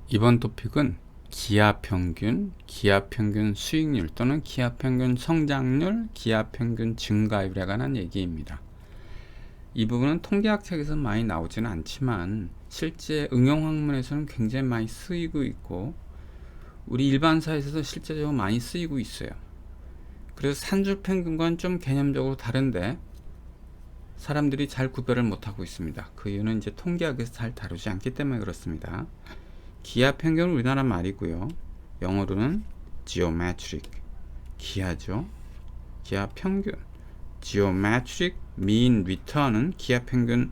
이번 토픽은 기하평균, 기하평균 수익률 또는 기하평균 성장률, 기하평균 증가율에 관한 얘기입니다. 이 부분은 통계학 책에서 많이 나오지는 않지만 실제 응용 학문에서는 굉장히 많이 쓰이고 있고 우리 일반사에서도 실제적으로 많이 쓰이고 있어요. 그래서 산술평균과는 좀 개념적으로 다른데 사람들이 잘 구별을 못하고 있습니다. 그 이유는 이제 통계학에서 잘 다루지 않기 때문에 그렇습니다. 기하평균은 우리나라 말이고요. 영어로는 geometric, 기하죠. 기하평균, geometric mean return은 기하평균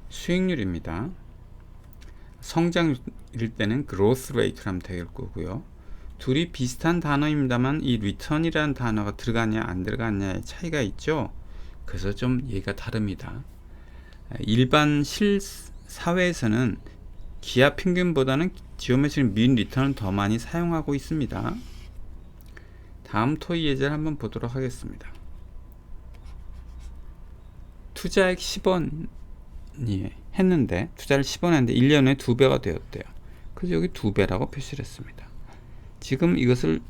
수익률입니다. 성장률일 때는 growth rate라면 될 거고요. 둘이 비슷한 단어입니다만 이 return이라는 단어가 들어가냐 안 들어가냐의 차이가 있죠. 그래서 좀 얘기가 다릅니다. 일반 사회에서는 기하평균보다는 지오메트릭 민 리턴을 더 많이 사용하고 있습니다. 다음 토의 예제를 한번 보도록 하겠습니다. 투자액 10원이 했는데 투자를 10원 했는데 1년에 2배가 되었대요. 그래서 여기 2배라고 표시를 했습니다. 지금 이것을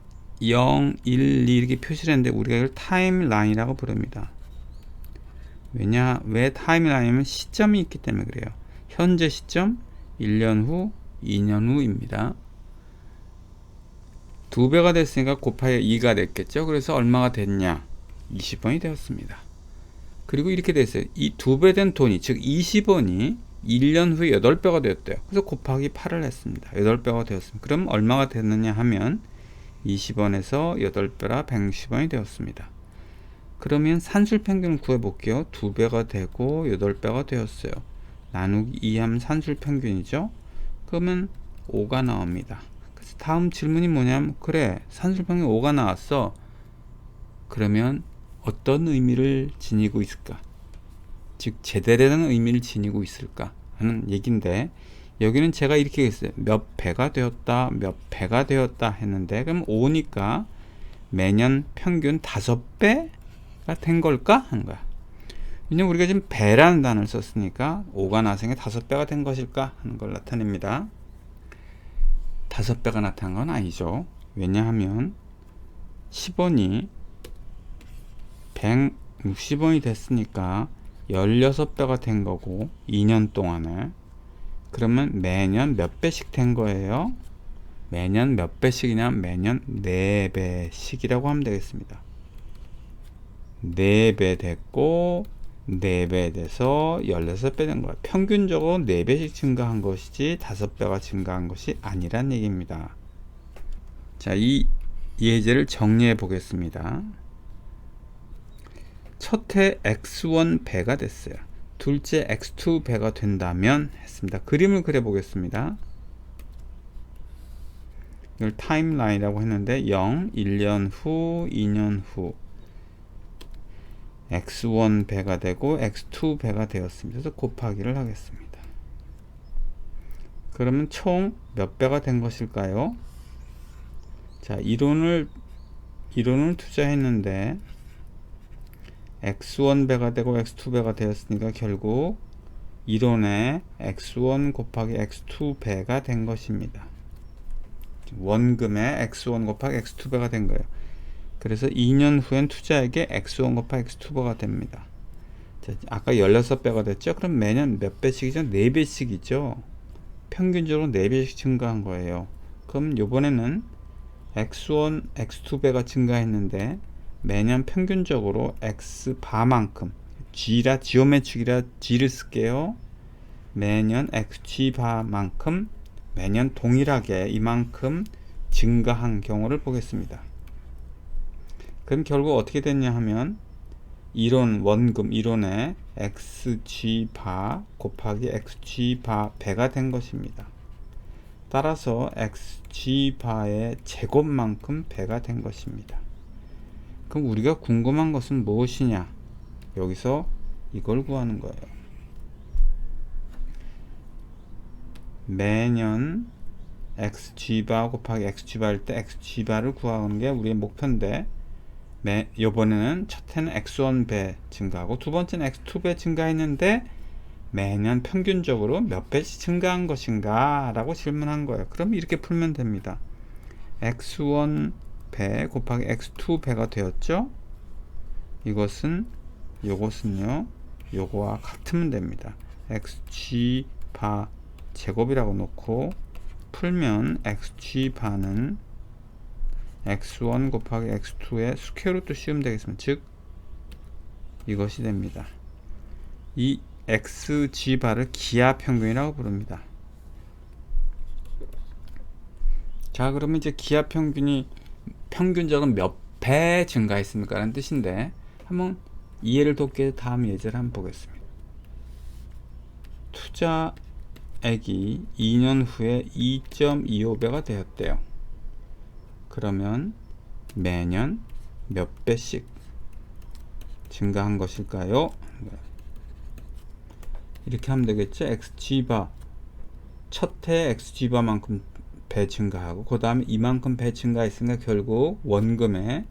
0, 1, 2 이렇게 표시를 했는데 우리가 이걸 타임라인이라고 부릅니다. 왜 타임라인이면 시점이 있기 때문에 그래요. 현재 시점, 1년 후, 2년 후입니다. 2배가 됐으니까 곱하기 2가 됐겠죠. 그래서 얼마가 됐냐? 20원이 되었습니다. 그리고 이렇게 됐어요. 이 2배 된 돈이, 즉 20원이 1년 후에 8배가 되었대요. 그래서 곱하기 8을 했습니다. 8배가 되었습니다. 그럼 얼마가 됐느냐 하면 20원에서 8배라 160원이 되었습니다. 그러면 산술평균을 구해볼게요. 2배가 되고 8배가 되었어요. 나누기 2하면 산술평균이죠. 그러면 5가 나옵니다. 그래서 다음 질문이 뭐냐면 그래 산술평균 5가 나왔어. 그러면 어떤 의미를 지니고 있을까? 즉 제대로 된 의미를 지니고 있을까 하는 얘기인데 여기는 제가 이렇게 했어요. 몇 배가 되었다 몇 배가 되었다 했는데 그럼 5니까 매년 평균 5배가 된 걸까 하는 거야. 왜냐면 우리가 지금 배라는 단어를 썼으니까 5가 나왔으니까 5배가 된 것일까 하는 걸 나타냅니다. 5배가 나타난 건 아니죠. 왜냐하면 10원이 160원이 됐으니까 16배가 된 거고 2년 동안에 그러면 매년 몇 배씩 된 거예요? 매년 몇 배씩이냐? 매년 4배씩이라고 하면 되겠습니다. 4배 됐고 4배 돼서 16배 된 거예요. 평균적으로 4배씩 증가한 것이지 5배가 증가한 것이 아니란 얘기입니다. 자, 이 예제를 정리해 보겠습니다. 첫해 x1 배가 됐어요. 둘째 x2 배가 된다면 했습니다. 그림을 그려 보겠습니다. 이걸 타임라인이라고 했는데 0, 1년 후, 2년 후 x1 배가 되고 x2 배가 되었습니다. 그래서 곱하기를 하겠습니다. 그러면 총 몇 배가 된 것일까요? 자, 이론을 투자했는데 x1 배가 되고 x2 배가 되었으니까 결국 이론에 x1 곱하기 x2 배가 된 것입니다. 원금에 x1 곱하기 x2 배가 된 거예요. 그래서 2년 후엔 투자액에 x1 곱하기 x2배가 됩니다. 자, 아까 16배가 됐죠? 그럼 매년 몇 배씩이죠? 4배씩이죠. 평균적으로 4배씩 증가한 거예요. 그럼 요번에는 x1, x2배가 증가했는데 매년 평균적으로 x바만큼 g라 지오메트릭이라 g를 쓸게요. 매년 xg바만큼 매년 동일하게 이만큼 증가한 경우를 보겠습니다. 그럼 결국 어떻게 됐냐 하면 이론 원금 이론에 xg바 곱하기 xg바 배가 된 것입니다. 따라서 xg바의 제곱만큼 배가 된 것입니다. 그럼 우리가 궁금한 것은 무엇이냐? 여기서 이걸 구하는 거예요. 매년 xg바 곱하기 xg바일 때 xg바를 구하는 게 우리의 목표인데 이번에는 첫 해는 x1배 증가하고 두 번째는 x2배 증가했는데 매년 평균적으로 몇 배씩 증가한 것인가 라고 질문한 거예요. 그럼 이렇게 풀면 됩니다. x1 배 곱하기 x2 배가 되었죠. 요것은요 요거와 같으면 됩니다. xg 바 제곱이라고 놓고 풀면 xg 바는 x1 곱하기 x2의 스퀘어루트 씌우면 되겠습니다. 즉 이것이 됩니다. 이 xg 바를 기하 평균이라고 부릅니다. 자, 그러면 이제 기하 평균이 평균적으로 몇 배 증가했습니까? 라는 뜻인데, 한번 이해를 돕기 위해서 다음 예제를 한번 보겠습니다. 투자액이 2년 후에 2.25배가 되었대요. 그러면 매년 몇 배씩 증가한 것일까요? 이렇게 하면 되겠죠. xg바 첫 해 xg바만큼 배 증가하고 그 다음에 이만큼 배 증가했으니까 결국 원금에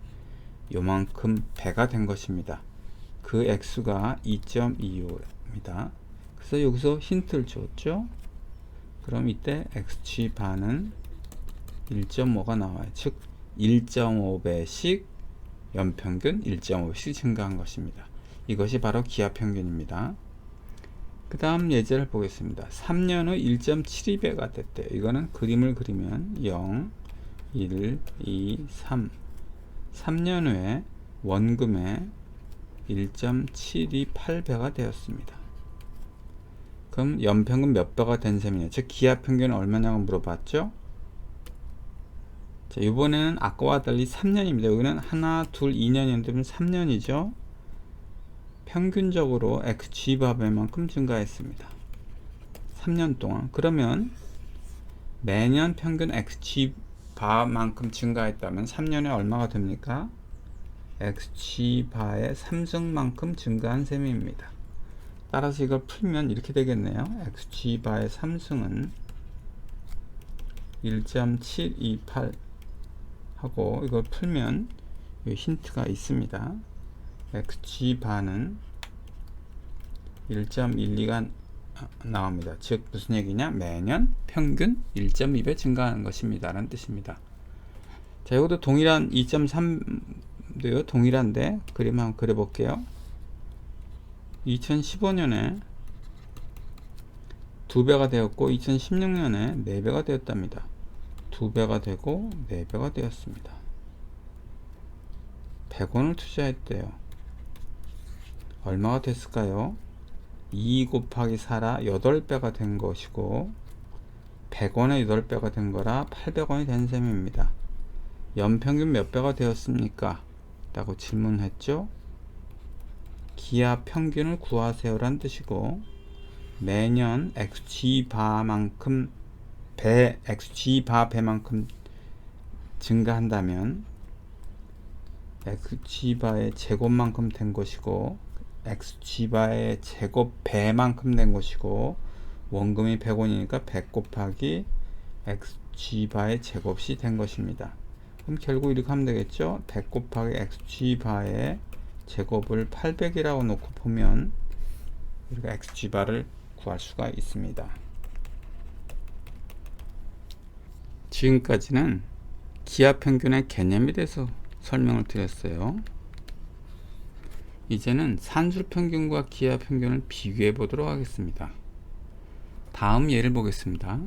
요만큼 배가 된 것입니다. 그 x가 2.25입니다. 그래서 여기서 힌트를 줬죠. 그럼 이때 xg바는 1.5가 나와요. 즉 1.5배씩 연평균 1.5배씩 증가한 것입니다. 이것이 바로 기하평균입니다. 그 다음 예제를 보겠습니다. 3년 후 1.72배가 됐대요. 이거는 그림을 그리면 0, 1, 2, 3 3년 후에 원금에 1.728배가 되었습니다. 그럼 연평균 몇 배가 된 셈이냐, 즉 기하평균은 얼마냐고 물어봤죠. 자, 이번에는 아까와 달리 3년입니다. 여기는 하나, 둘, 2년이었는데 3년이죠. 평균적으로 xg바배만큼 증가했습니다. 3년 동안. 그러면 매년 평균 xg바만큼 증가했다면 3년에 얼마가 됩니까? xg바의 3승만큼 증가한 셈입니다. 따라서 이걸 풀면 이렇게 되겠네요. xg바의 3승은 1.728 하고, 이걸 풀면 힌트가 있습니다. xg바는 1.12가 나옵니다. 즉 무슨 얘기냐, 매년 평균 1.2배 증가하는 것입니다 라는 뜻입니다. 자, 이것도 동일한 2.3도요 동일한데 그림 한번 그려 볼게요. 2015년에 2배가 되었고 2016년에 4배가 되었답니다. 2배가 되고 4배가 되었습니다. 100원을 투자했대요. 얼마가 됐을까요? 2 곱하기 4라 8배가 된 것이고 100원에 8배가 된 거라 800원이 된 셈입니다. 연평균 몇 배가 되었습니까? 라고 질문했죠. 기하 평균을 구하세요 라는 뜻이고, 매년 xg바만큼 xg바 배만큼 증가한다면 xg바의 제곱만큼 된 것이고, xg바의 제곱 배만큼 된 것이고, 원금이 100원이니까 100 곱하기 xg바의 제곱이 된 것입니다. 그럼 결국 이렇게 하면 되겠죠. 100 곱하기 xg바의 제곱을 800이라고 놓고 보면 우리가 xg바를 구할 수가 있습니다. 지금까지는 기하평균의 개념에 대해서 설명을 드렸어요. 이제는 산술평균과 기하평균을 비교해 보도록 하겠습니다. 다음 예를 보겠습니다.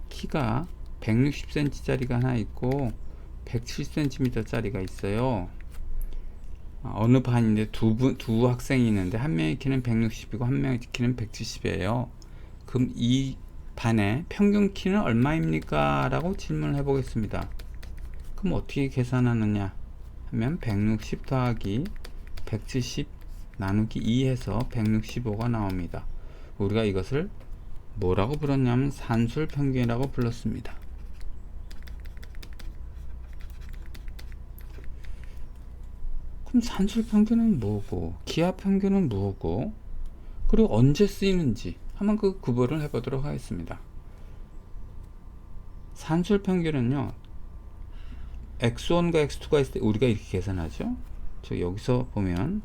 키가 160cm 짜리가 하나 있고 170cm 짜리가 있어요. 어느 반인데 두 학생이 있는데 한 명의 키는 160이고 한 명의 키는 170이에요. 그럼 이 반의 평균 키는 얼마입니까? 라고 질문을 해보겠습니다. 그럼 어떻게 계산하느냐 하면 160 더하기 170 나누기 2 해서 165가 나옵니다. 우리가 이것을 뭐라고 불렀냐면 산술평균이라고 불렀습니다. 그럼 산술평균은 뭐고 기하평균은 뭐고 그리고 언제 쓰이는지 한번 그 구분을 해보도록 하겠습니다. 산술평균은요, x1과 x2가 있을 때 우리가 이렇게 계산하죠. 저 여기서 보면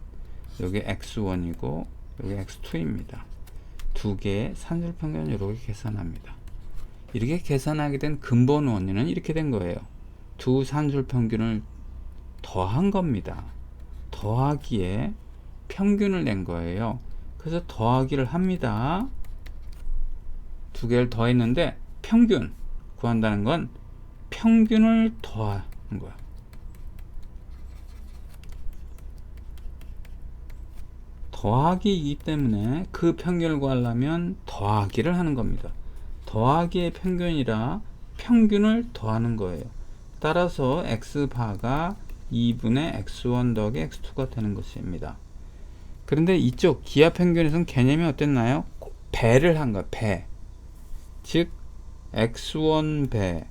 여기 x1이고 여기 x2입니다. 두 개의 산술평균을 이렇게 계산합니다. 이렇게 계산하게 된 근본 원인은 이렇게 된 거예요. 두 산술평균을 더한 겁니다. 더하기에 평균을 낸 거예요. 그래서 더하기를 합니다. 두 개를 더했는데 평균 구한다는 건 평균을 더하는 거야. 더하기이기 때문에 그 평균을 구하려면 더하기를 하는 겁니다. 더하기의 평균이라 평균을 더하는 거예요. 따라서 x바가 2분의 x1 더하기 x2가 되는 것입니다. 그런데 이쪽 기하평균에서는 개념이 어땠나요? 배를 한 거야. 배. 즉 x1 배,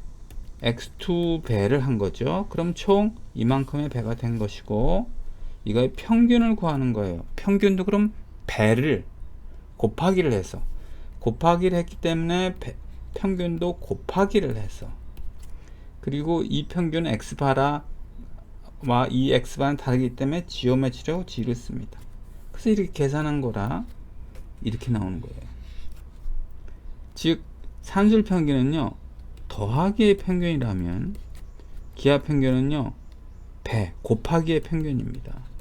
x2 배를 한 거죠. 그럼 총 이만큼의 배가 된 것이고, 이거의 평균을 구하는 거예요. 평균도 그럼 배를 곱하기를 해서, 곱하기를 했기 때문에 평균도 곱하기를 해서, 그리고 이 평균은 x바와 이 x바는 다르기 때문에 지오메트리하고 g를 씁니다. 그래서 이렇게 계산한 거라 이렇게 나오는 거예요. 즉 산술평균은요, 더하기의 평균이라면 기하평균은요, 배 곱하기의 평균입니다.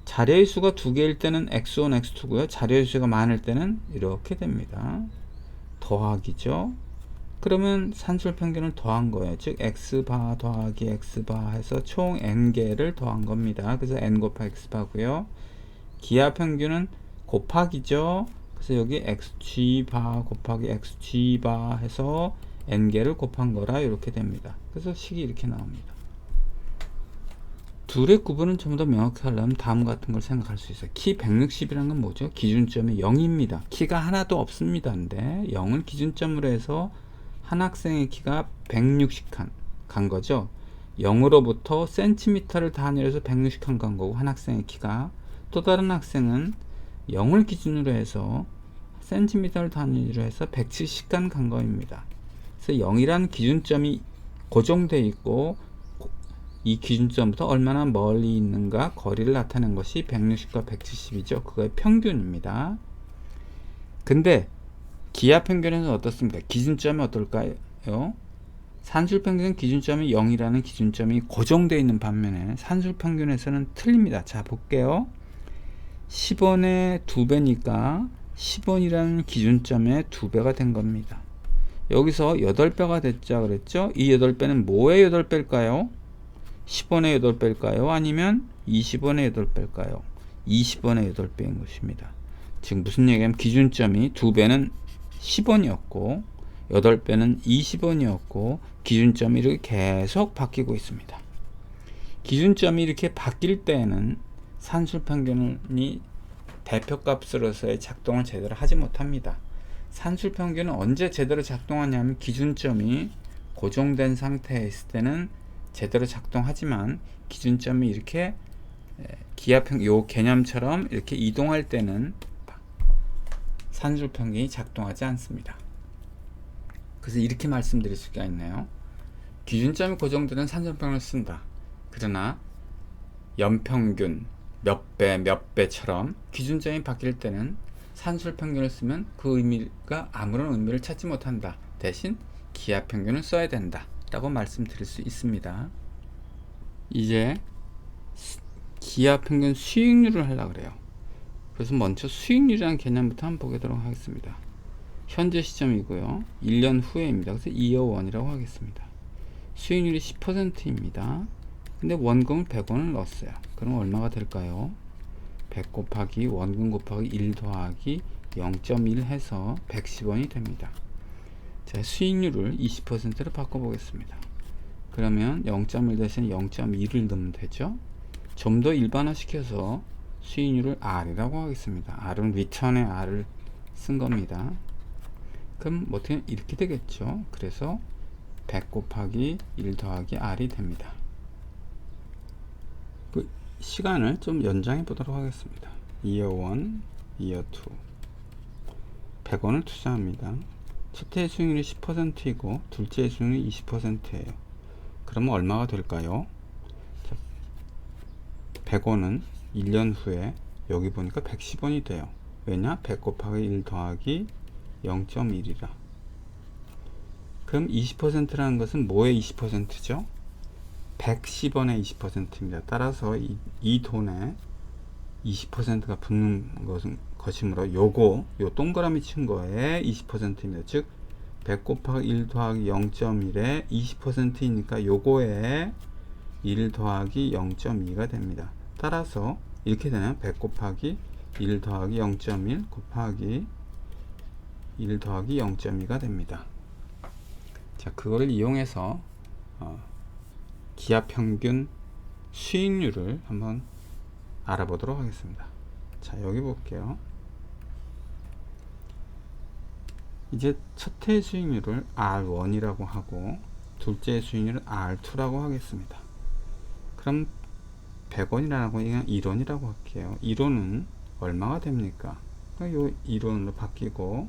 자료의 수가 두 개일 때는 x1, x2고요. 자료의 수가 많을 때는 이렇게 됩니다. 더하기죠. 그러면 산술평균을 더한 거예요. 즉 x바 더하기 x바 해서 총 n개를 더한 겁니다. 그래서 n 곱하기 x바고요. 기하평균은 곱하기죠. 그래서 여기 xg바 곱하기 xg바 해서 n개를 곱한 거라 이렇게 됩니다. 그래서 식이 이렇게 나옵니다. 둘의 구분은 좀 더 명확히 하려면 다음 같은 걸 생각할 수 있어요. 키 160이라는 건 뭐죠? 기준점이 0입니다. 키가 하나도 없습니다. 근데 0을 기준점으로 해서 한 학생의 키가 160칸 간 거죠. 0으로부터 센티미터를 단위로 해서 160칸 간 거고, 한 학생의 키가. 또 다른 학생은 0을 기준으로 해서 센티미터를 단위로 해서 170칸 간 거입니다. 그래서 0이란 기준점이 고정되어 있고, 이 기준점부터 얼마나 멀리 있는가 거리를 나타낸 것이 160과 170이죠. 그거의 평균입니다. 근데 기하평균에서는 어떻습니까? 기준점이 어떨까요? 산술평균은 기준점이 0이라는 기준점이 고정되어 있는 반면에 산술평균에서는 틀립니다. 자, 볼게요. 10원의 2배니까 10원이라는 기준점의 2배가 된 겁니다. 여기서 8배가 됐죠. 그랬죠? 이 8배는 뭐의 8배일까요? 10원의 8배일까요? 아니면 20원의 8배일까요? 20원의 8배인 것입니다. 지금 무슨 얘기냐면 기준점이 2배는 10원이었고 8배는 20원이었고 기준점이 이렇게 계속 바뀌고 있습니다. 기준점이 이렇게 바뀔 때에는 산술평균이 대표값으로서의 작동을 제대로 하지 못합니다. 산술평균은 언제 제대로 작동하냐면 기준점이 고정된 상태에 있을 때는 제대로 작동하지만 기준점이 이렇게 요 개념처럼 이렇게 이동할 때는 산술평균이 작동하지 않습니다. 그래서 이렇게 말씀드릴 수가 있네요. 기준점이 고정되는 산술평균을 쓴다. 그러나 연평균 몇 배처럼 기준점이 바뀔 때는 산술평균을 쓰면 그 의미가 아무런 의미를 찾지 못한다. 대신 기하평균을 써야 된다 라고 말씀드릴 수 있습니다. 이제 기하평균 수익률을 하려고 그래요. 그래서 먼저 수익률이라는 개념부터 한번 보도록 하겠습니다. 현재 시점이고요. 1년 후에입니다. 그래서 year 1이라고 하겠습니다. 수익률이 10%입니다. 근데 원금을 100원을 넣었어요. 그럼 얼마가 될까요? 100 곱하기 원금 곱하기 1 더하기 0.1 해서 110원이 됩니다. 자, 수익률을 20%로 바꿔보겠습니다. 그러면 0.1 대신 0.2를 넣으면 되죠. 좀 더 일반화 시켜서 수익률을 R이라고 하겠습니다. R은 return의 R을 쓴 겁니다. 그럼 어떻게 이렇게 되겠죠. 그래서 100 곱하기 1 더하기 R이 됩니다. 그 시간을 좀 연장해 보도록 하겠습니다. year 1, year 2 100원을 투자합니다. 첫째의 수익률이 10%이고 둘째의 수익률이 20%예요. 그러면 얼마가 될까요? 100원은 1년 후에 여기 보니까 110원이 돼요. 왜냐? 100 곱하기 1 더하기 0.1이라. 그럼 20%라는 것은 뭐의 20%죠? 110원의 20%입니다. 따라서 이 돈에 20%가 붙는 것이므로 요 동그라미 친 거에 20%입니다. 즉 100 곱하기 1 더하기 0.1에 20%이니까 요거에 1 더하기 0.2가 됩니다. 따라서 이렇게 되면 100 곱하기 1 더하기 0.1 곱하기 1 더하기 0.2가 됩니다. 자, 그거를 이용해서 기업 평균 수익률을 한번 알아보도록 하겠습니다. 자, 여기 볼게요. 이제 첫해 수익률을 R1이라고 하고 둘째 수익률을 R2라고 하겠습니다. 그럼 100원이라고 그냥 1원이라고 할게요. 1원은 얼마가 됩니까? 요 1원으로 바뀌고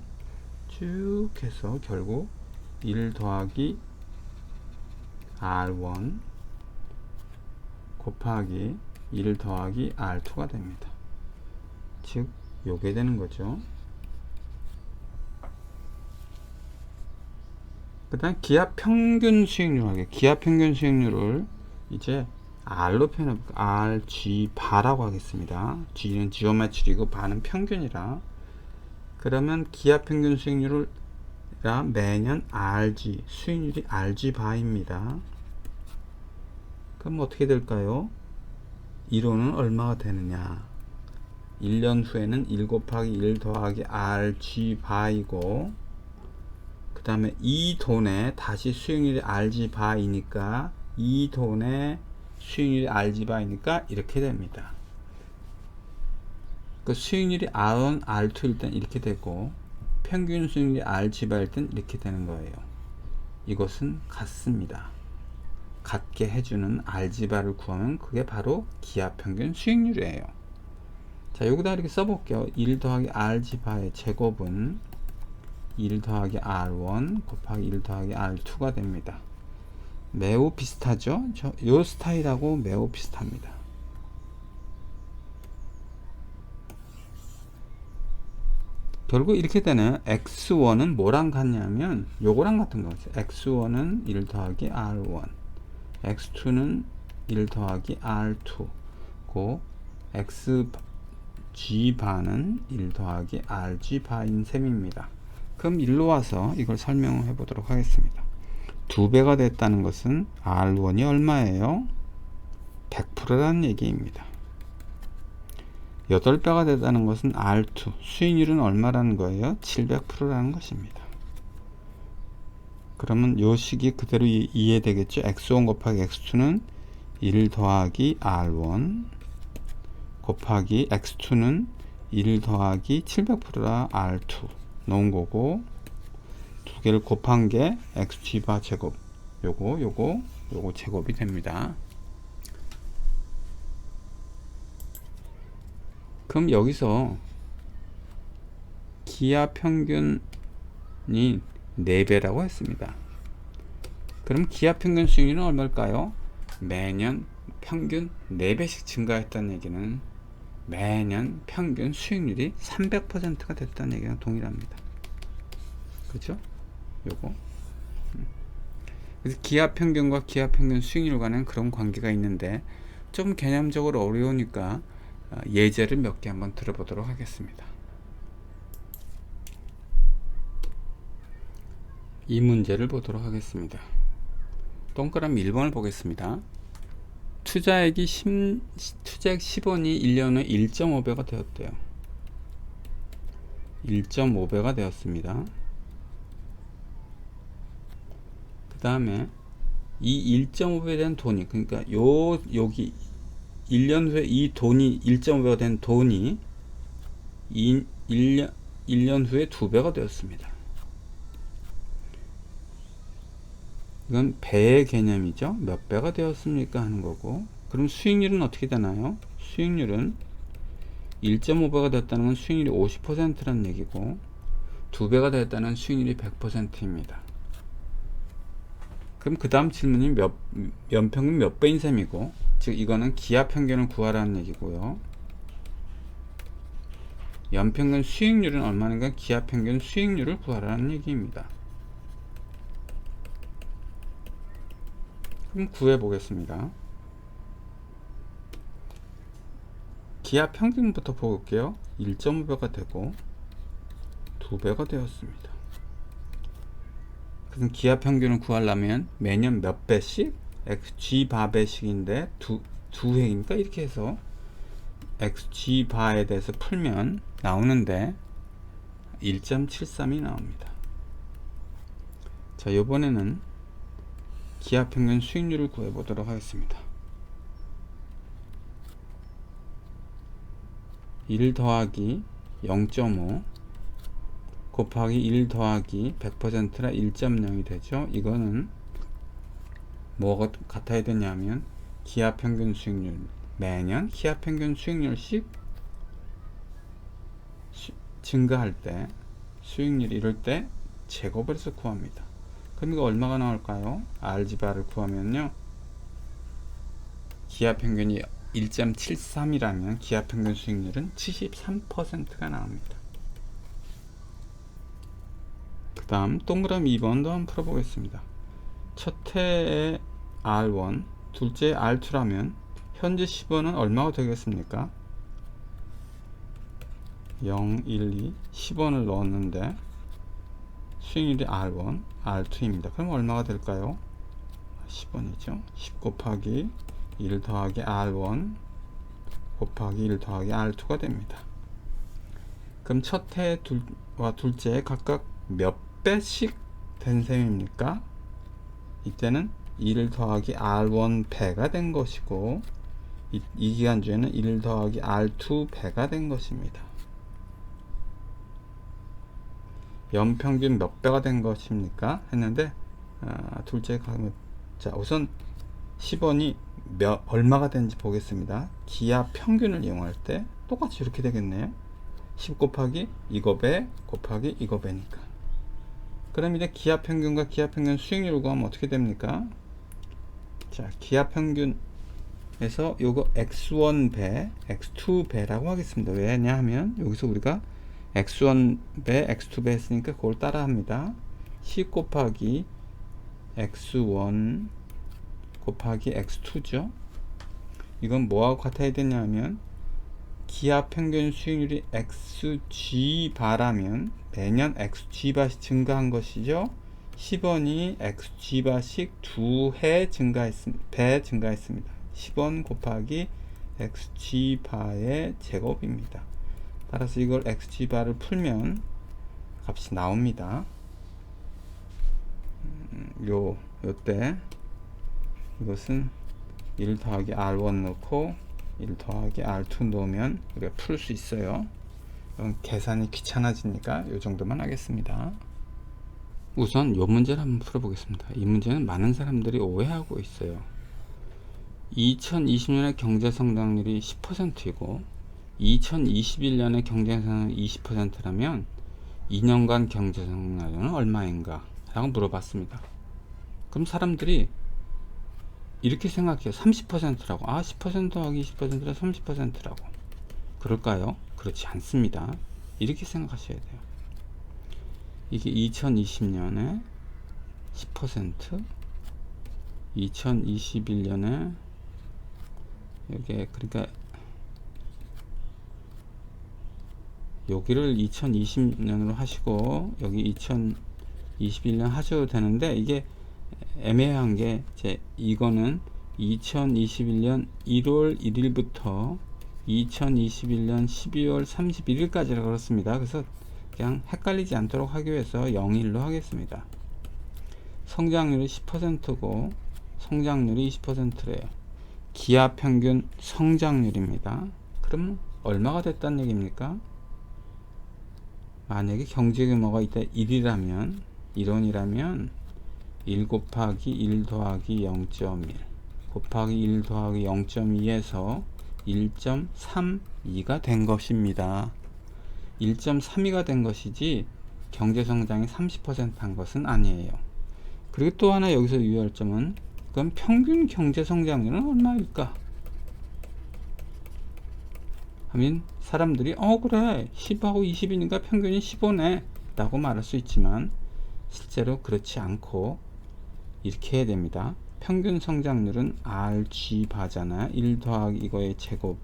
쭉 해서 결국 1 더하기 R1 곱하기 1 더하기 R2가 됩니다. 즉 요게 되는 거죠. 그 다음 기업 평균 수익률 하게. 기업 평균 수익률을 이제 R로 표현해볼게요. R, G, 바라고 하겠습니다. G는 지오메트리고 바는 평균이라. 그러면 기업 평균 수익률을 매년 RG, 수익률이 RG 바입니다. 그럼 어떻게 될까요? 1호는 얼마가 되느냐? 1년 후에는 1 곱하기 1 더하기 RG 바이고, 그 다음에 이 돈에 다시 수익률이 RG 바이니까 이 돈에 수익률이 RG 바이니까 이렇게 됩니다. 그 수익률이 R1, R2일 땐 이렇게 되고 평균 수익률이 RG 바일 땐 이렇게 되는 거예요. 이것은 같습니다. 같게 해주는 RG 바를 구하면 그게 바로 기업 평균 수익률이에요. 자, 여기다 이렇게 써볼게요. 1 더하기 RG 바의 제곱은 1 더하기 R1 곱하기 1 더하기 R2가 됩니다. 매우 비슷하죠? 요 스타일하고 매우 비슷합니다. 결국 이렇게 되는 X1은 뭐랑 같냐면 요거랑 같은 거죠. X1은 1 더하기 R1, X2는 1 더하기 R2 고 XG 바는 1 더하기 RG 바인 셈입니다. 그럼 일로 와서 이걸 설명해 보도록 하겠습니다. 2배가 됐다는 것은 R1이 얼마예요? 100%라는 얘기입니다. 8배가 됐다는 것은 R2, 수익률은 얼마라는 거예요? 700%라는 것입니다. 그러면 요 식이 그대로 이해되겠죠? X1 곱하기 X2는 1 더하기 R1 곱하기 X2는 1 더하기 700%라 R2 넣은 거고, 두 개를 곱한 게 XG 바 제곱, 요거 제곱이 됩니다. 그럼 여기서 기업 평균이 4배라고 했습니다. 그럼 기업 평균 수익률은 얼마일까요? 매년 평균 4배씩 증가했다는 얘기는 매년 평균 수익률이 300%가 됐다는 얘기랑 동일합니다. 그렇죠? 요거. 그래서 기업 평균과 기업 평균 수익률 간은 그런 관계가 있는데 좀 개념적으로 어려우니까 예제를 몇 개 한번 들어보도록 하겠습니다. 이 문제를 보도록 하겠습니다. 동그라미 1번을 보겠습니다. 투자액 10원이 1년 후에 1.5배가 되었대요. 1.5배가 되었습니다. 그 다음에 이 1.5배 된 돈이, 그러니까 여기 1년 후에 이 돈이 1.5배가 된 돈이 1년 후에 2배가 되었습니다. 이건 배의 개념이죠. 몇 배가 되었습니까 하는 거고, 그럼 수익률은 어떻게 되나요? 수익률은 1.5배가 되었다는 건 수익률이 50%라는 얘기고, 2배가 되었다는 수익률이 100%입니다. 그럼 그 다음 질문이 연평균 몇 배인 셈이고, 즉 이거는 기업 평균을 구하라는 얘기고요. 연평균 수익률은 얼마인가? 기업평균 수익률을 구하라는 얘기입니다. 그럼 구해 보겠습니다. 기업평균부터 볼게요. 1.5배가 되고 2배가 되었습니다. 그럼 기업평균을 구하려면 매년 몇 배씩? G 바배씩인데 두 회니까 이렇게 해서 XG 바에 대해서 풀면 나오는데 1.73이 나옵니다. 자, 요번에는 기업평균 수익률을 구해 보도록 하겠습니다. 1 더하기 0.5 곱하기 1 더하기 100%라 1.0이 되죠. 이거는 뭐가 같아야 되냐면 기업평균 수익률, 매년 기업평균 수익률씩 증가할 때, 수익률이 이럴 때 제곱을 해서 구합니다. 그럼 이거 얼마가 나올까요? RG바를 구하면요, 기업평균이 1.73이라면 기업평균 수익률은 73%가 나옵니다. 그 다음 동그라미 2번도 한번 풀어보겠습니다. 첫 해에 R1, 둘째 R2라면 현재 10원은 얼마가 되겠습니까? 0, 1, 2, 10원을 넣었는데 수익률이 R1, R2입니다. 그럼 얼마가 될까요? 10원이죠. 10 곱하기 1 더하기 R1 곱하기 1 더하기 R2가 됩니다. 그럼 첫 해와 둘째 각각 몇 배씩 된 셈입니까? 이때는 1 더하기 R1 배가 된 것이고 이 기간주에는 1 더하기 R2 배가 된 것입니다. 연평균 몇 배가 된 것입니까? 했는데 둘째 가면, 자, 우선 10원이 얼마가 되는지 보겠습니다. 기하 평균을 이용할 때 똑같이 이렇게 되겠네요. 10 곱하기 이거 배 곱하기 이거 배니까. 그럼 이제 기하 평균과 기하 평균 수익률을 구하면 어떻게 됩니까? 자, 기하 평균에서 요거 x1 배, x2 배라고 하겠습니다. 왜냐 하면 여기서 우리가 x1 배, x2 배 했으니까 그걸 따라 합니다. 10 곱하기 x1 곱하기 x2죠. 이건 뭐하고 같아야 되냐면 기하 평균 수익률이 xg 바라면 매년 xg 바씩 증가한 것이죠. 10원이 xg 바씩 2회 증가했습니다. 10원 곱하기 xg 바의 제곱입니다. 따라서 이걸 xg 바를 풀면 값이 나옵니다. 요때 이것은 1 더하기 R1 넣고 1 더하기 R2 넣으면 우리가 풀 수 있어요. 계산이 귀찮아지니까 이 정도만 하겠습니다. 우선 이 문제를 한번 풀어보겠습니다. 이 문제는 많은 사람들이 오해하고 있어요. 2020년의 경제성장률이 10%이고 2021년의 경제성장률이 20%라면 2년간 경제성장률은 얼마인가? 라고 물어봤습니다. 그럼 사람들이 이렇게 생각해요. 30%라고. 10% 더하기 20%라 30%라고. 그럴까요? 그렇지 않습니다. 이렇게 생각하셔야 돼요. 이게 2020년에 10%, 2021년에 이게 그러니까 여기를 2020년으로 하시고 여기 2021년 하셔도 되는데 이게 애매한 게 이거는 2021년 1월 1일부터 2021년 12월 31일까지라 그렇습니다. 그래서 그냥 헷갈리지 않도록 하기 위해서 0일로 하겠습니다. 성장률이 10%고 성장률이 20%래요. 기하 평균 성장률입니다. 그럼 얼마가 됐다는 얘기입니까? 만약에 경제 규모가 이때 1이라면 1원이라면 1 곱하기 1 더하기 0.1 곱하기 1 더하기 0.2에서 1.32가 된 것입니다. 1.32가 된 것이지 경제성장이 30% 한 것은 아니에요. 그리고 또 하나 여기서 유의할 점은 그럼 평균 경제성장률은 얼마일까? 하면 사람들이 그래 10하고 20이니까 평균이 15네 라고 말할 수 있지만 실제로 그렇지 않고 이렇게 해야 됩니다. 평균 성장률은 RG 바잖아. 1 더하기 이거의 제곱은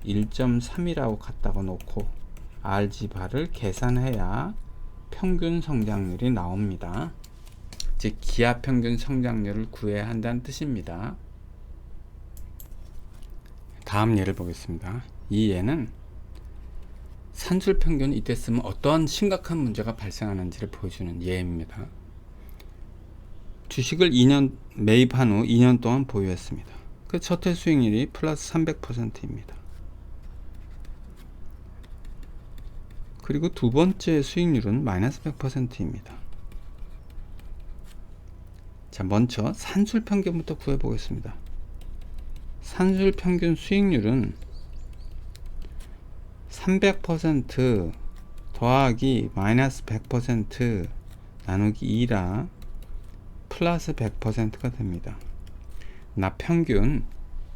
1.3이라고 갖다가 놓고 RG 바를 계산해야 평균 성장률이 나옵니다. 즉 기하 평균 성장률을 구해야 한다는 뜻입니다. 다음 예를 보겠습니다. 이 예는 산술 평균이 이때 쓰면 어떠한 심각한 문제가 발생하는지를 보여주는 예입니다. 주식을 2년 매입한 후 2년 동안 보유했습니다. 그 첫해 수익률이 플러스 300%입니다. 그리고 두 번째 수익률은 마이너스 100%입니다. 자, 먼저 산술 평균부터 구해 보겠습니다. 산술 평균 수익률은 300% 더하기 마이너스 100% 나누기 2라 플러스 100%가 됩니다. 나 평균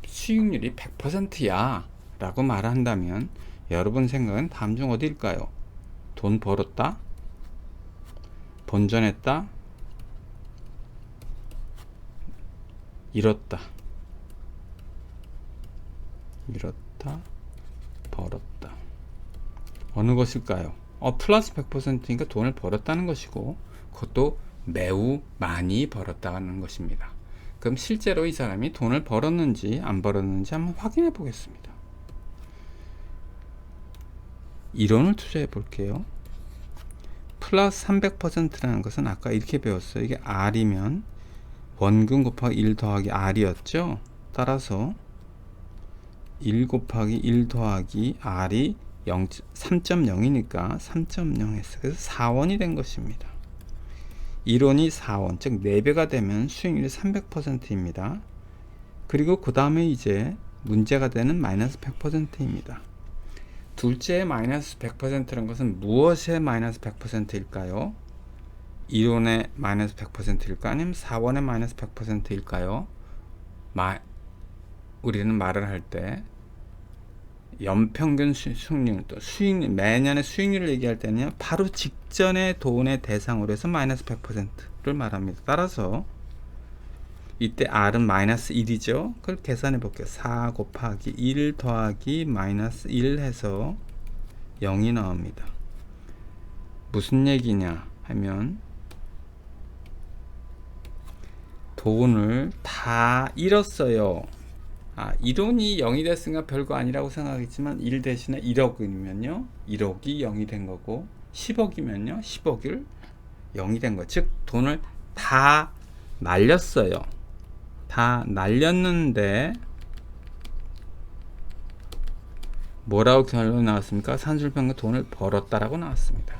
수익률이 100%야 라고 말한다면 여러분 생각은 다음 중 어디일까요? 돈 벌었다? 본전했다? 잃었다? 벌었다. 어느 것일까요? 플러스 100%니까 돈을 벌었다는 것이고 그것도 매우 많이 벌었다는 것입니다. 그럼 실제로 이 사람이 돈을 벌었는지 안 벌었는지 한번 확인해 보겠습니다. 이론을 투자해 볼게요. 플러스 300%라는 것은 아까 이렇게 배웠어요. 이게 R이면 원금 곱하기 1 더하기 R이었죠. 따라서 1 곱하기 1 더하기 R이 3.0이니까 3.0 했어요. 그래서 4원이 된 것입니다. 1원이 4원, 즉 4배가 되면 수익률이 300%입니다. 그리고 그 다음에 이제 문제가 되는 마이너스 100%입니다. 둘째의 마이너스 100%라는 것은 무엇의 마이너스 100%일까요? 1원의 마이너스 100%일까? 아니면 4원의 마이너스 100%일까요? 우리는 말을 할 때 연평균 수익률, 또 수익률, 매년의 수익률을 얘기할 때는 바로 직전의 돈의 대상으로 해서 마이너스 100%를 말합니다. 따라서 이때 R은 마이너스 1이죠. 그걸 계산해 볼게요. 4 곱하기 1 더하기 마이너스 1 해서 0이 나옵니다. 무슨 얘기냐 하면 돈을 다 잃었어요. 1원이 0이 됐으니까 별거 아니라고 생각했지만 1 대신에 1억이면요 1억이 0이 된 거고 10억이면요 10억을 0이 된 거. 즉 돈을 다 날렸어요. 다 날렸는데 뭐라고 결론이 나왔습니까? 산술평균 돈을 벌었다라고 나왔습니다.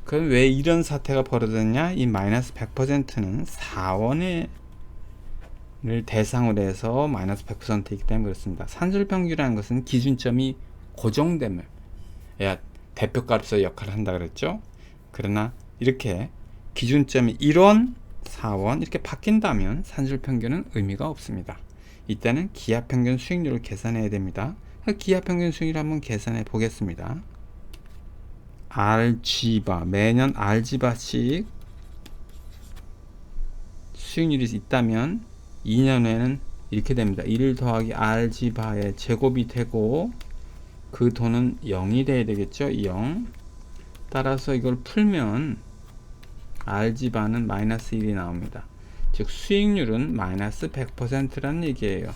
그럼 왜 이런 사태가 벌어졌냐? 이 마이너스 100%는 4원을 대상으로 해서 마이너스 100%이기 때문에 그렇습니다. 산술평균이라는 것은 기준점이 고정되면 대표값에서 역할을 한다 그랬죠. 그러나 이렇게 기준점이 1원, 4원 이렇게 바뀐다면 산술평균은 의미가 없습니다. 이때는 기하평균 수익률을 계산해야 됩니다. 기하평균 수익률을 한번 계산해 보겠습니다. RG바, 매년 RG바씩 수익률이 있다면 2년 후에는 이렇게 됩니다. 1 더하기 RG바의 제곱이 되고 그 돈은 0이 돼야 되겠죠. 0. 따라서 이걸 풀면 RG바는 마이너스 1이 나옵니다. 즉 수익률은 마이너스 100%라는 얘기예요.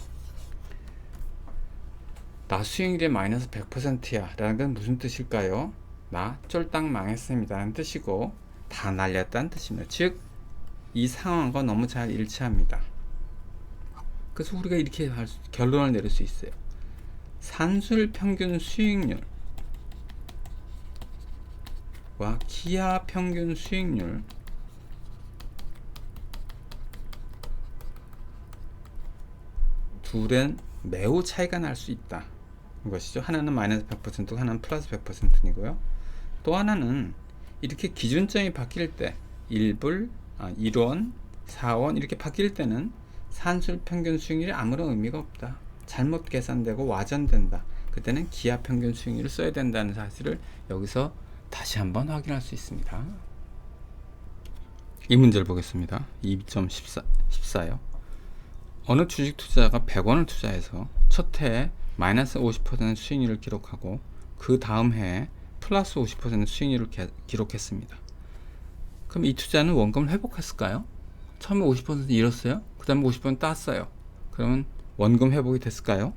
나 수익률이 마이너스 100%야 라는 건 무슨 뜻일까요? 나 쫄딱 망했습니다 라는 뜻이고 다 날렸다는 뜻입니다. 즉 이 상황과 너무 잘 일치합니다. 그래서 우리가 이렇게 결론을 내릴 수 있어요. 산술 평균 수익률과 기하 평균 수익률 둘은 매우 차이가 날 수 있다. 것이죠. 하나는 마이너스 100%고 하나는 플러스 100%이고요. 또 하나는 이렇게 기준점이 바뀔 때 1불, 1원, 4원 이렇게 바뀔 때는 산술 평균 수익률이 아무런 의미가 없다. 잘못 계산되고 와전된다. 그때는 기하 평균 수익률을 써야 된다는 사실을 여기서 다시 한번 확인할 수 있습니다. 이 문제를 보겠습니다. 2.14요. 어느 주식 투자자가 100원을 투자해서 첫 해에 마이너스 50% 수익률을 기록하고 그 다음 해에 플러스 50% 수익률을 기록했습니다. 그럼 이 투자는 원금을 회복했을까요? 처음에 50% 잃었어요. 그 다음에 50% 땄어요. 그러면 원금 회복이 됐을까요?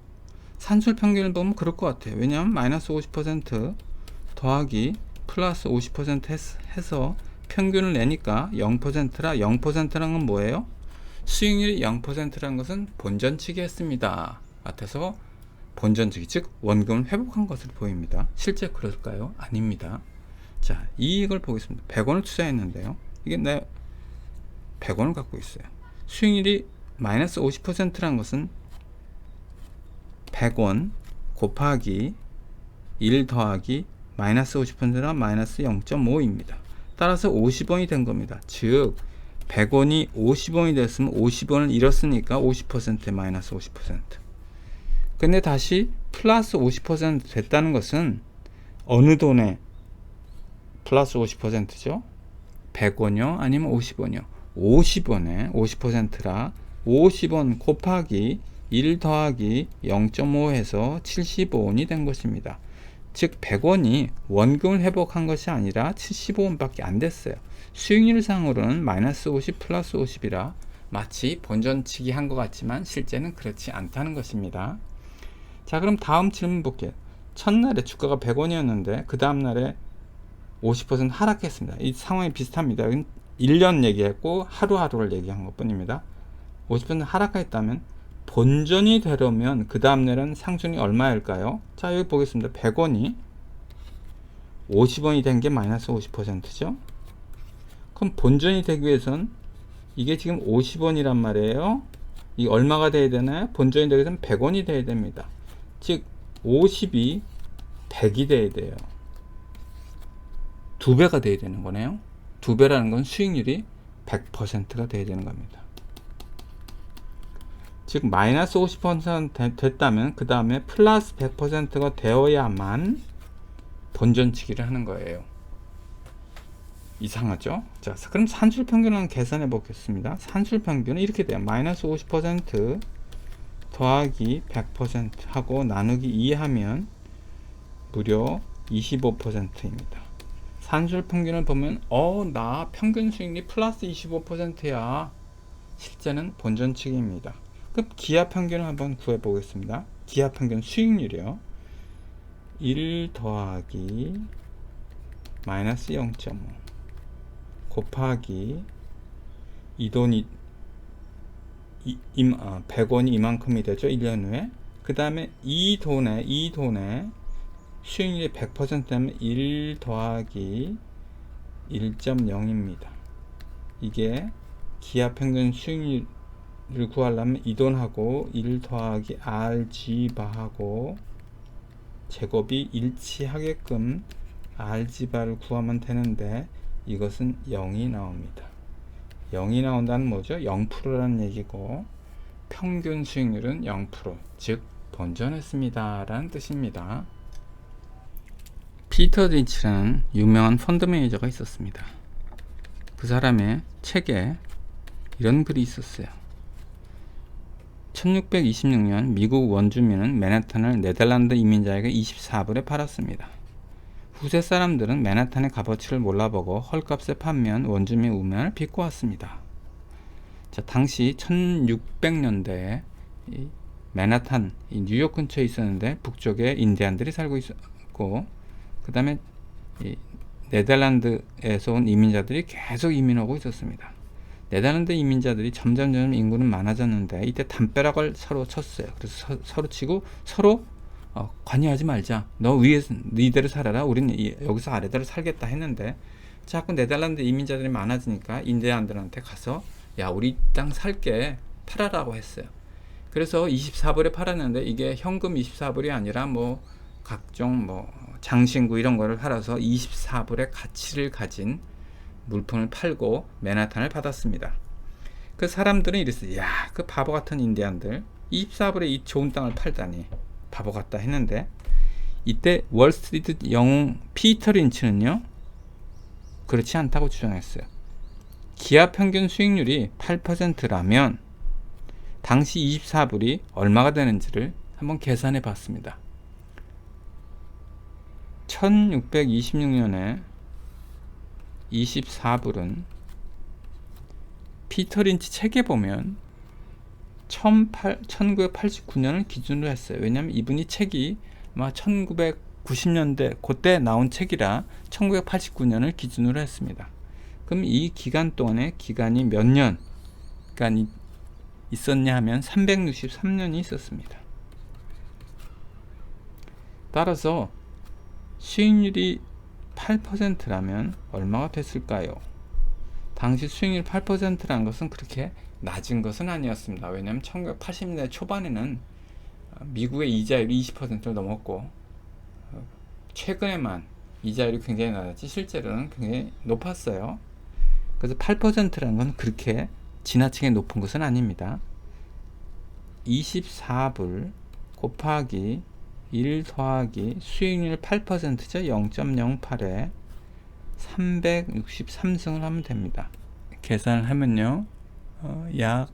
산술 평균을 보면 그럴 것 같아요. 왜냐하면 마이너스 50% 더하기 플러스 50% 해서 평균을 내니까 0%라 0%라는 건 뭐예요? 수익률이 0%라는 것은 본전치기 했습니다. 같아서 본전치기, 즉 원금을 회복한 것으로 보입니다. 실제 그럴까요? 아닙니다. 자, 이익을 보겠습니다. 100원을 투자했는데요. 이게 내 100원을 갖고 있어요. 수익률이 마이너스 50%라는 것은 100원 곱하기 1 더하기 마이너스 50%나 마이너스 0.5입니다. 따라서 50원이 된 겁니다. 즉 100원이 50원이 됐으면 50원을 잃었으니까 50%에 마이너스 50%. 근데 다시 플러스 50% 됐다는 것은 어느 돈에 플러스 50%죠? 100원이요? 아니면 50원이요? 50원에 50%라 50원 곱하기 1 더하기 0.5 해서 75원이 된 것입니다. 즉 100원이 원금을 회복한 것이 아니라 75원밖에 안 됐어요. 수익률상으로는 마이너스 50 플러스 50이라 마치 본전치기 한 것 같지만 실제는 그렇지 않다는 것입니다. 자, 그럼 다음 질문 볼게요. 첫날에 주가가 100원이었는데 그 다음날에 50% 하락했습니다. 이 상황이 비슷합니다. 1년 얘기했고 하루하루를 얘기한 것 뿐입니다. 50% 하락했다면 본전이 되려면 그 다음날은 상승이 얼마일까요? 자, 여기 보겠습니다. 100원이 50원이 된 게 마이너스 50%죠. 그럼 본전이 되기 위해선 이게 지금 50원이란 말이에요. 이 얼마가 돼야 되나요? 본전이 되기 위해서는 100원이 돼야 됩니다. 즉 50이 100이 돼야 돼요. 2배가 돼야 되는 거네요. 2배라는 건 수익률이 100%가 돼야 되는 겁니다. 즉 마이너스 50% 됐다면 그 다음에 플러스 100%가 되어야만 본전치기를 하는 거예요. 이상하죠? 자, 그럼 산술평균을 계산해 보겠습니다. 산술평균은 이렇게 돼요. 마이너스 50% 더하기 100% 하고 나누기 2 하면 무려 25%입니다. 산술평균을 보면 나 평균 수익률이 플러스 25%야. 실제는 본전치기입니다. 그럼 기하평균을 한번 구해 보겠습니다. 기하평균 수익률이요. 1 더하기 마이너스 0.5 곱하기 이 돈이 100원이 이만큼이 되죠. 1년 후에. 그 다음에 이 돈에 수익률이 100%면 1 더하기 1.0입니다. 이게 기하평균 수익률을 구하려면 이 돈하고 1 더하기 Rg바하고 제곱이 일치하게끔 Rg바를 구하면 되는데 이것은 0이 나옵니다. 0이 나온다는 뭐죠? 0%라는 얘기고 평균 수익률은 0%, 즉 본전했습니다 라는 뜻입니다. 피터 린치라는 유명한 펀드 매니저가 있었습니다. 그 사람의 책에 이런 글이 있었어요. 1626년 미국 원주민은 맨하탄을 네덜란드 이민자에게 24불에 팔았습니다. 후세 사람들은 맨하탄의 값어치를 몰라보고 헐값에 판매한 원주민 우면을 비꼬았습니다. 자, 당시 1600년대에 맨하탄, 뉴욕 근처에 있었는데 북쪽에 인디안들이 살고 있었고 그 다음에 네덜란드에서 온 이민자들이 계속 이민하고 있었습니다. 네덜란드 이민자들이 점점 인구는 많아졌는데 이때 담벼락을 서로 쳤어요. 그래서 서로 치고 서로 관여하지 말자. 너 위에서 니대로 살아라. 우리는 여기서 아래대로 살겠다 했는데 자꾸 네덜란드 이민자들이 많아지니까 인디안들한테 가서 야, 우리 땅 살게 팔아라고 했어요. 그래서 24불에 팔았는데 이게 현금 24불이 아니라 뭐 각종 장신구 이런 거를 팔아서 24불의 가치를 가진 물품을 팔고 맨하탄을 받았습니다. 그 사람들은 이랬어요. 야, 그 바보 같은 인디안들 24불에 이 좋은 땅을 팔다니 바보 같다 했는데, 이때 월스트리트 영웅 피터 린치는요 그렇지 않다고 주장했어요. 기업 평균 수익률이 8%라면 당시 24불이 얼마가 되는지를 한번 계산해 봤습니다. 1626년에 24불은 피터 린치 책에 보면 1989년을 기준으로 했어요. 왜냐하면 이분이 책이 아마 1990년대 그때 나온 책이라 1989년을 기준으로 했습니다. 그럼 이 기간 동안에 기간이 몇 년 있었냐 하면 363년이 있었습니다. 따라서 수익률이 8%라면 얼마가 됐을까요? 당시 수익률 8%라는 것은 그렇게 낮은 것은 아니었습니다. 왜냐하면 1980년대 초반에는 미국의 이자율이 20%를 넘었고 최근에만 이자율이 굉장히 낮았지 실제로는 굉장히 높았어요. 그래서 8%라는 건 그렇게 지나치게 높은 것은 아닙니다. 24불 곱하기 1 더하기 수익률 8%죠. 0.08에 363승을 하면 됩니다. 계산을 하면요 약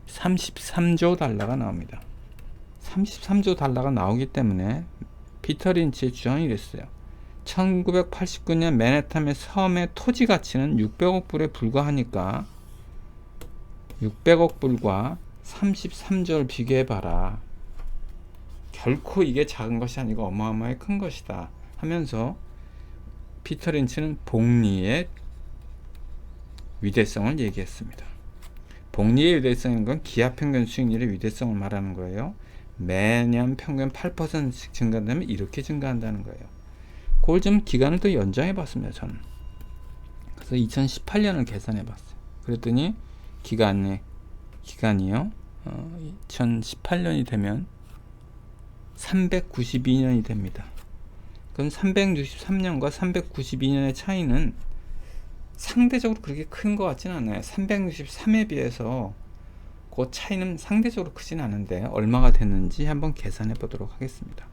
33조 달러가 나옵니다. 33조 달러가 나오기 때문에 피터 린치의 주장이 이랬어요. 1989년 맨해튼의 섬의 토지 가치는 600억 불에 불과하니까 600억 불과 33조를 비교해봐라. 결코 이게 작은 것이 아니고 어마어마하게 큰 것이다 하면서 피터 린치는 복리의 위대성을 얘기했습니다. 복리의 위대성인 건 기업 평균 수익률의 위대성을 말하는 거예요. 매년 평균 8%씩 증가되면 이렇게 증가한다는 거예요. 그걸 좀 기간을 더 연장해 봤습니다. 저는. 그래서 2018년을 계산해 봤어요. 그랬더니 기간이요 2018년이 되면 392년이 됩니다. 그럼 363년과 392년의 차이는 상대적으로 그렇게 큰 것 같지는 않아요. 363에 비해서 그 차이는 상대적으로 크진 않은데 얼마가 됐는지 한번 계산해 보도록 하겠습니다.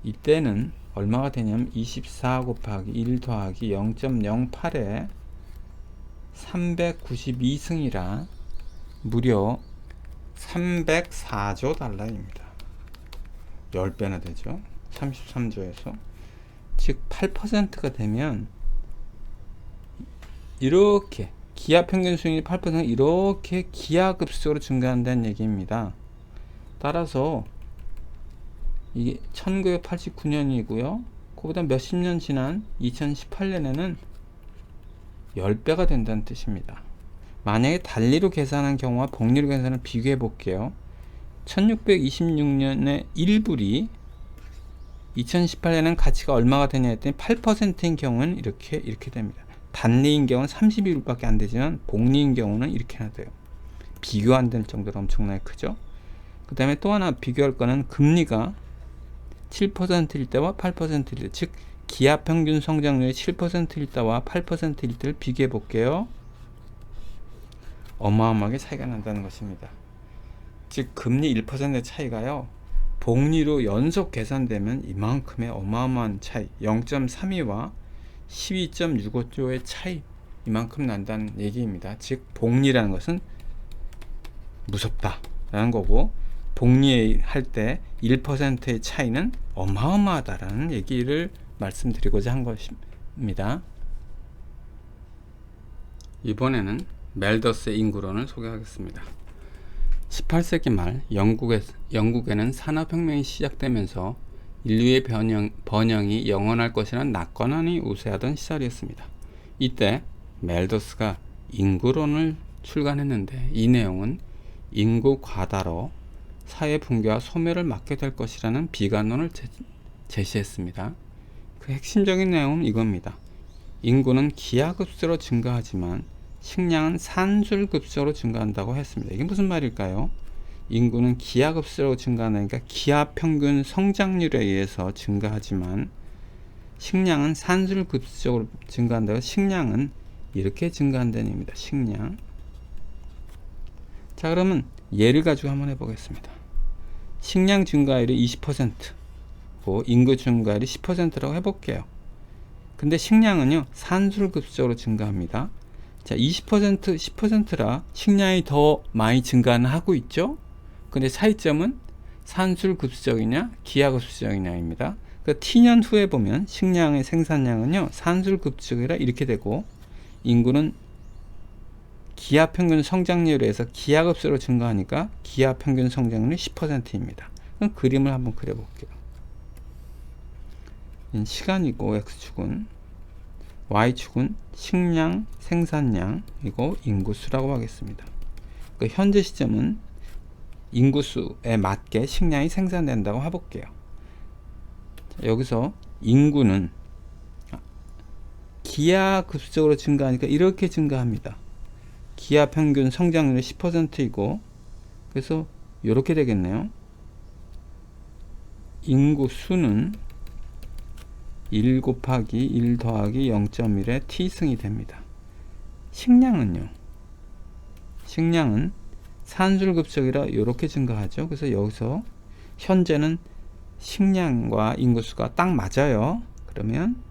이때는 얼마가 되냐면 24 곱하기 1 더하기 0.08에 392승이라 무려 304조 달러입니다. 10배나 되죠. 33조에서 즉 8%가 되면 이렇게 기업 평균 수익률이 8% 이렇게 기하급수적으로 증가한다는 얘기입니다. 따라서 이게 1989년이고요. 그보다 몇십 년 지난 2018년에는 10배가 된다는 뜻입니다. 만약에 달리로 계산한 경우와 복리로 계산을 비교해 볼게요. 1626년에 1불이 2018년에는 가치가 얼마가 되냐 했더니 8%인 경우는 이렇게 됩니다. 단리인 경우는 32불밖에 안 되지만 복리인 경우는 이렇게나 돼요. 비교 안 될 정도로 엄청나게 크죠. 그 다음에 또 하나 비교할 거는 금리가 7%일 때와 8%일 때, 즉 기업 평균 성장률이 7%일 때와 8%일 때를 비교해 볼게요. 어마어마하게 차이가 난다는 것입니다. 즉 금리 1%의 차이가요 복리로 연속 계산되면 이만큼의 어마어마한 차이 0.32와 12.65조의 차이 이만큼 난다는 얘기입니다. 즉 복리라는 것은 무섭다 라는 거고 복리할 때 1%의 차이는 어마어마하다라는 얘기를 말씀드리고자 한 것입니다. 이번에는 멜더스의 인구론을 소개하겠습니다. 18세기 말 영국에는 산업혁명이 시작되면서 인류의 번영이 영원할 것이라는 낙관론이 우세하던 시절이었습니다. 이때 멜더스가 인구론을 출간했는데 이 내용은 인구 과다로 사회 붕괴와 소멸을 막게 될 것이라는 비관론을 제시했습니다. 그 핵심적인 내용은 이겁니다. 인구는 기하급수로 증가하지만 식량은 산술급수로 증가한다고 했습니다. 이게 무슨 말일까요? 인구는 기하급수로 증가하니까 기하 평균 성장률에 의해서 증가하지만 식량은 산술급수적으로 증가한다고 식량은 이렇게 증가한다는 얘기입니다. 식량. 자 그러면 예를 가지고 한번 해보겠습니다. 식량 증가율이 20%고 인구 증가율이 10%라고 해볼게요. 근데 식량은요 산술급수적으로 증가합니다. 자, 20% 10%라 식량이 더 많이 증가는 하고 있죠. 근데 차이점은 산술급수적이냐 기하급수적이냐입니다. 그러니까 T년 후에 보면 식량의 생산량은요 산술급수적이라 이렇게 되고, 인구는 기하평균 성장률에서 기하급수로 증가하니까 기하평균 성장률이 10%입니다. 그럼 그림을 한번 그려볼게요. 시간이고 X축은, Y축은 식량 생산량이고 인구수라고 하겠습니다. 그 현재 시점은 인구수에 맞게 식량이 생산된다고 해볼게요. 자, 여기서 인구는 기하급수적으로 증가하니까 이렇게 증가합니다. 기하평균 성장률이 10%이고 그래서 이렇게 되겠네요. 인구수는 1 곱하기 1 더하기 0.1의 t승이 됩니다. 식량은요, 식량은 산술급수적이라 이렇게 증가하죠. 그래서 여기서 현재는 식량과 인구수가 딱 맞아요. 그러면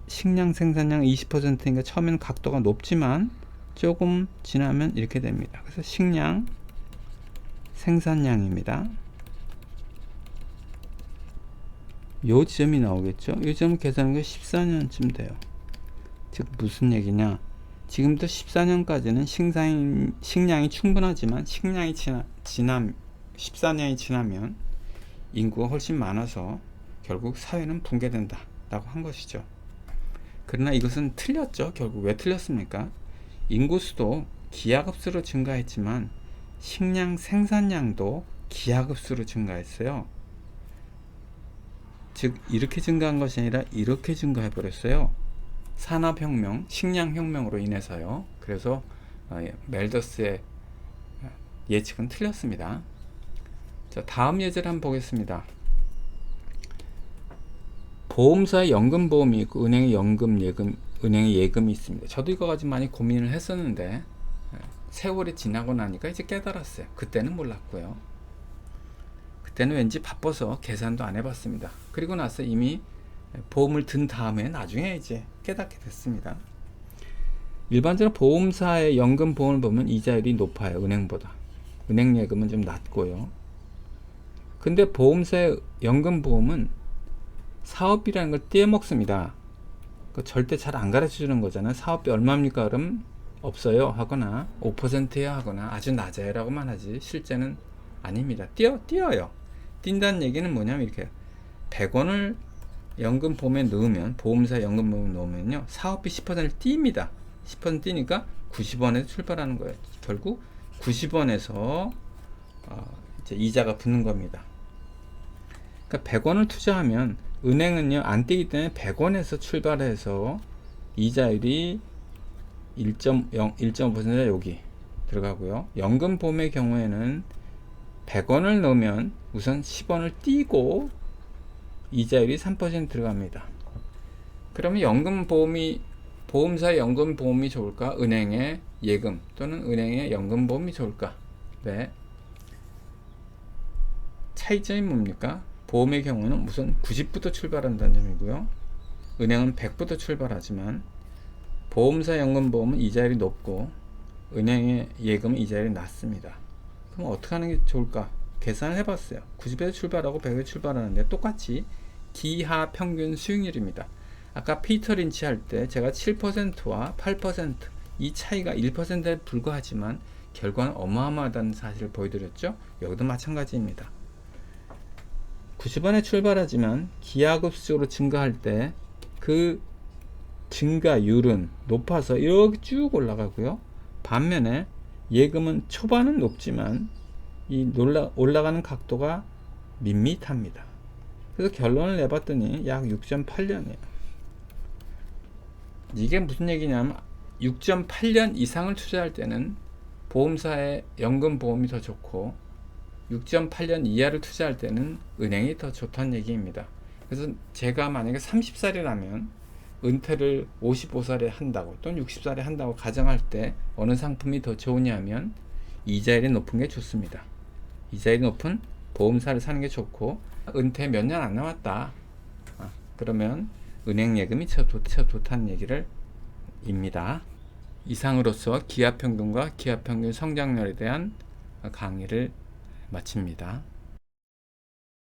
식량 생산량 20%니까 처음에는 각도가 높지만 조금 지나면 이렇게 됩니다. 그래서 식량 생산량입니다. 요 지점이 나오겠죠. 이 점을 계산하는 게 14년쯤 돼요. 즉 무슨 얘기냐, 지금부터 14년까지는 식량이 충분하지만 식량이 14년이 지나면 인구가 훨씬 많아서 결국 사회는 붕괴된다 라고 한 것이죠. 그러나 이것은 틀렸죠. 결국 왜 틀렸습니까? 인구수도 기하급수로 증가했지만 식량 생산량도 기하급수로 증가했어요. 즉 이렇게 증가한 것이 아니라 이렇게 증가해 버렸어요. 산업혁명, 식량혁명으로 인해서요. 그래서 멜더스의 예측은 틀렸습니다. 자, 다음 예제를 한번 보겠습니다. 보험사의 연금보험이 있고 은행의 은행의 예금이 있습니다. 저도 이거 가지고 많이 고민을 했었는데 세월이 지나고 나니까 이제 깨달았어요. 그때는 몰랐고요. 그때는 왠지 바빠서 계산도 안 해봤습니다. 그리고 나서 이미 보험을 든 다음에 나중에 이제 깨닫게 됐습니다. 일반적으로 보험사의 연금보험을 보면 이자율이 높아요. 은행보다. 은행 예금은 좀 낮고요. 근데 보험사의 연금보험은 사업비라는 걸 떼먹습니다. 절대 잘 안 가르쳐 주는 거잖아요. 사업비 얼마입니까? 그럼 없어요 하거나 5%야 하거나 아주 낮아요 라고만 하지 실제는 아닙니다. 띄어요. 뛴다는 얘기는 뭐냐면 이렇게 100원을 연금보험에 넣으면, 보험사 연금보험에 넣으면요 사업비 10%를 띱니다. 10% 띄니까 90원에서 출발하는 거예요. 결국 90원에서 이제 이자가 붙는 겁니다. 그러니까 100원을 투자하면 은행은요 안 떼기 때문에 100원에서 출발해서 이자율이 1.5%가 여기 들어가고요. 연금보험의 경우에는 100원을 넣으면 우선 10원을 띄고 이자율이 3% 들어갑니다. 그러면 보험사의 연금보험이 좋을까? 은행의 예금 또는 은행의 연금보험이 좋을까? 네. 차이점이 뭡니까? 보험의 경우는 우선 90부터 출발한다는 점이고요. 은행은 100부터 출발하지만 보험사 연금보험은 이자율이 높고 은행의 예금은 이자율이 낮습니다. 그럼 어떻게 하는 게 좋을까? 계산을 해봤어요. 90에서 출발하고 100에서 출발하는데 똑같이 기하 평균 수익률입니다. 아까 피터 린치 할 때 제가 7%와 8% 이 차이가 1%에 불과하지만 결과는 어마어마하다는 사실을 보여드렸죠. 여기도 마찬가지입니다. 90원에 출발하지만 기하급수적으로 증가할 때 그 증가율은 높아서 이렇게 쭉 올라가고요. 반면에 예금은 초반은 높지만 이 올라가는 각도가 밋밋합니다. 그래서 결론을 내봤더니 약 6.8년이에요. 이게 무슨 얘기냐면 6.8년 이상을 투자할 때는 보험사의 연금보험이 더 좋고 6.8년 이하를 투자할 때는 은행이 더 좋다는 얘기입니다. 그래서 제가 만약에 30살이라면 은퇴를 55살에 한다고 또는 60살에 한다고 가정할 때 어느 상품이 더 좋으냐면 이자율이 높은 게 좋습니다. 이자율이 높은 보험사를 사는 게 좋고, 은퇴 몇 년 안 남았다. 그러면 은행 예금이 좋다는 얘기를 입니다. 이상으로서 기업평균과 기업평균 성장률에 대한 강의를 마칩니다.